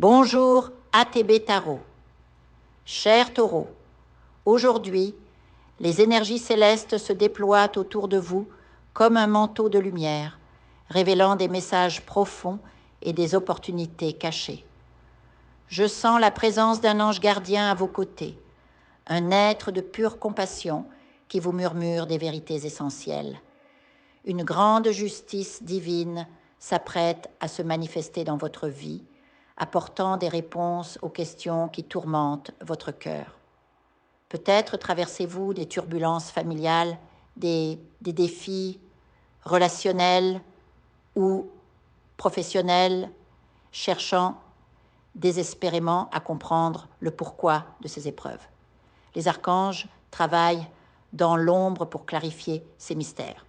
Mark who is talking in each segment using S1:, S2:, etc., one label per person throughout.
S1: Bonjour ATB Tarot. Cher Taureau, aujourd'hui, les énergies célestes se déploient autour de vous comme un manteau de lumière, révélant des messages profonds et des opportunités cachées. Je sens la présence d'un ange gardien à vos côtés, un être de pure compassion qui vous murmure des vérités essentielles. Une grande justice divine s'apprête à se manifester dans votre vie, apportant des réponses aux questions qui tourmentent votre cœur. Peut-être traversez-vous des turbulences familiales, des défis relationnels ou professionnels, cherchant désespérément à comprendre le pourquoi de ces épreuves. Les archanges travaillent dans l'ombre pour clarifier ces mystères.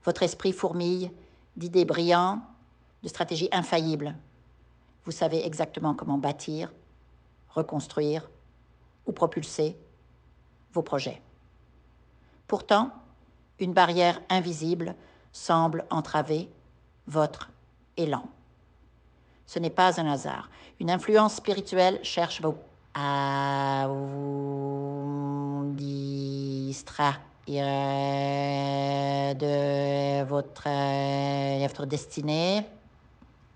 S1: Votre esprit fourmille d'idées brillantes, de stratégies infaillibles. Vous savez exactement comment bâtir, reconstruire ou propulser vos projets. Pourtant, une barrière invisible semble entraver votre élan. Ce n'est pas un hasard. Une influence spirituelle cherche à vous distraire de votre destinée.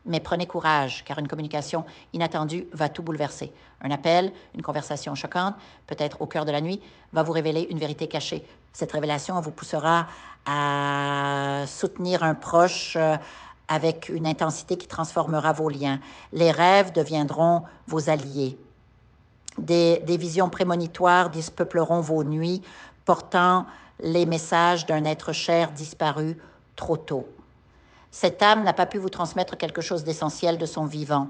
S1: Mais prenez courage, car une communication inattendue va tout bouleverser. Un appel, une conversation choquante, peut-être au cœur de la nuit, va vous révéler une vérité cachée. Cette révélation vous poussera à soutenir un proche avec une intensité qui transformera vos liens. Les rêves deviendront vos alliés. Des visions prémonitoires dispeupleront vos nuits, portant les messages d'un être cher disparu trop tôt. Cette âme n'a pas pu vous transmettre quelque chose d'essentiel de son vivant,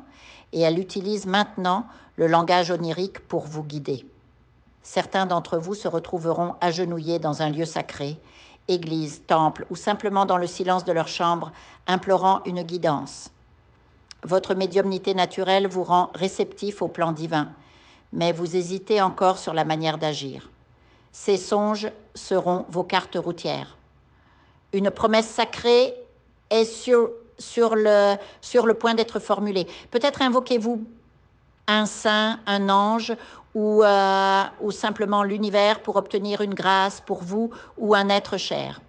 S1: et elle utilise maintenant le langage onirique pour vous guider. Certains d'entre vous se retrouveront agenouillés dans un lieu sacré, église, temple, ou simplement dans le silence de leur chambre, implorant une guidance. Votre médiumnité naturelle vous rend réceptif au plan divin, mais vous hésitez encore sur la manière d'agir. Ces songes seront vos cartes routières. Une promesse sacrée est sur le point d'être formulée. Peut-être invoquez-vous un saint, un ange ou simplement l'univers pour obtenir une grâce pour vous ou un être cher.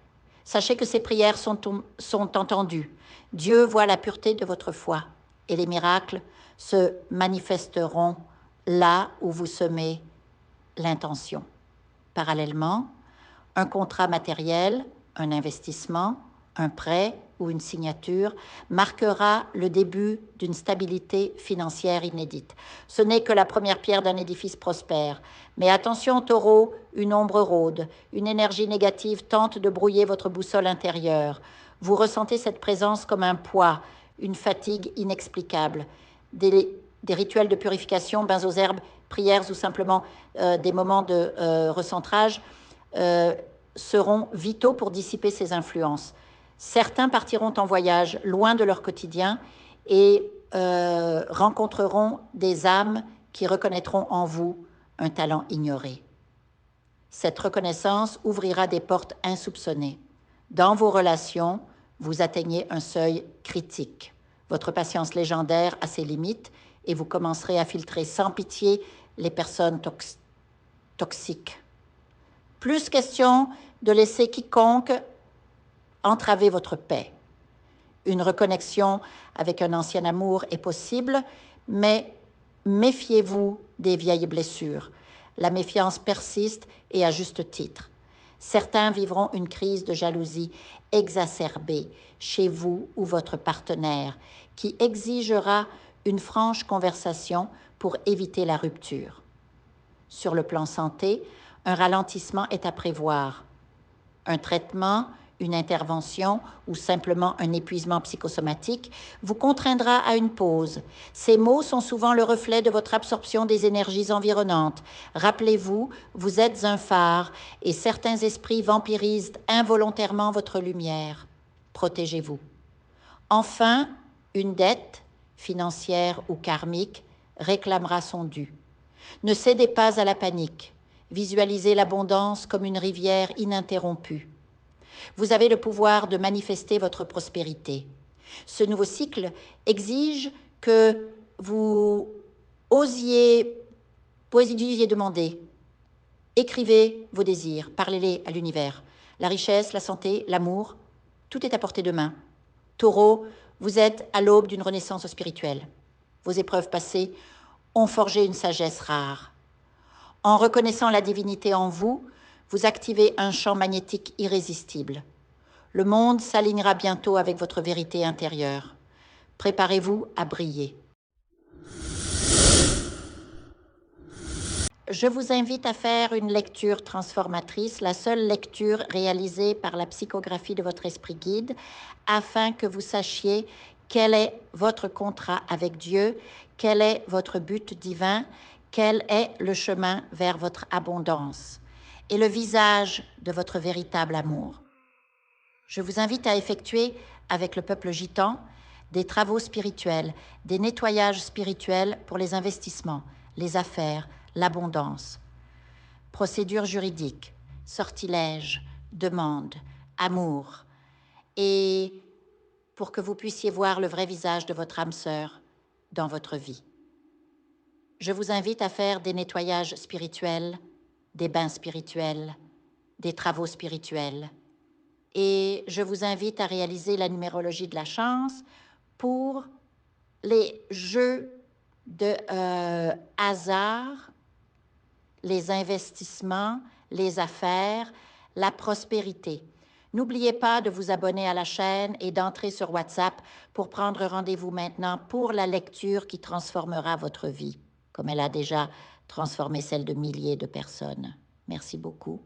S1: Sachez que ces prières sont entendues. Dieu voit la pureté de votre foi et les miracles se manifesteront là où vous semez l'intention. Parallèlement, un contrat matériel, un investissement, un prêt ou une signature marquera le début d'une stabilité financière inédite. Ce n'est que la première pierre d'un édifice prospère. Mais attention, Taureau, une ombre rôde, une énergie négative tente de brouiller votre boussole intérieure. Vous ressentez cette présence comme un poids, une fatigue inexplicable. Des rituels de purification, bains aux herbes, prières ou simplement des moments de recentrage seront vitaux pour dissiper ces influences. Certains partiront en voyage loin de leur quotidien et rencontreront des âmes qui reconnaîtront en vous un talent ignoré. Cette reconnaissance ouvrira des portes insoupçonnées. Dans vos relations, vous atteignez un seuil critique. Votre patience légendaire a ses limites et vous commencerez à filtrer sans pitié les personnes toxiques. Plus question de laisser quiconque entraver votre paix. Une reconnexion avec un ancien amour est possible, mais méfiez-vous des vieilles blessures. La méfiance persiste et à juste titre. Certains vivront une crise de jalousie exacerbée chez vous ou votre partenaire qui exigera une franche conversation pour éviter la rupture. Sur le plan santé, un ralentissement est à prévoir. Un traitement, une intervention ou simplement un épuisement psychosomatique vous contraindra à une pause. Ces mots sont souvent le reflet de votre absorption des énergies environnantes. Rappelez-vous, vous êtes un phare et certains esprits vampirisent involontairement votre lumière. Protégez-vous. Enfin, une dette, financière ou karmique, réclamera son dû. Ne cédez pas à la panique. Visualisez l'abondance comme une rivière ininterrompue. Vous avez le pouvoir de manifester votre prospérité. Ce nouveau cycle exige que vous osiez demander. Écrivez vos désirs, parlez-les à l'univers. La richesse, la santé, l'amour, tout est à portée de main. Taureau, vous êtes à l'aube d'une renaissance spirituelle. Vos épreuves passées ont forgé une sagesse rare. En reconnaissant la divinité en vous, vous activez un champ magnétique irrésistible. Le monde s'alignera bientôt avec votre vérité intérieure. Préparez-vous à briller. Je vous invite à faire une lecture transformatrice, la seule lecture réalisée par la psychographie de votre esprit guide, afin que vous sachiez quel est votre contrat avec Dieu, quel est votre but divin, quel est le chemin vers votre abondance et le visage de votre véritable amour. Je vous invite à effectuer avec le peuple gitan des travaux spirituels, des nettoyages spirituels pour les investissements, les affaires, l'abondance. Procédures juridiques, sortilèges, demandes, amour. Et pour que vous puissiez voir le vrai visage de votre âme sœur dans votre vie. Je vous invite à faire des nettoyages spirituels, des bains spirituels, des travaux spirituels. Et je vous invite à réaliser la numérologie de la chance pour les jeux de hasard, les investissements, les affaires, la prospérité. N'oubliez pas de vous abonner à la chaîne et d'entrer sur WhatsApp pour prendre rendez-vous maintenant pour la lecture qui transformera votre vie, comme elle a déjà transformé celle de milliers de personnes. Merci beaucoup.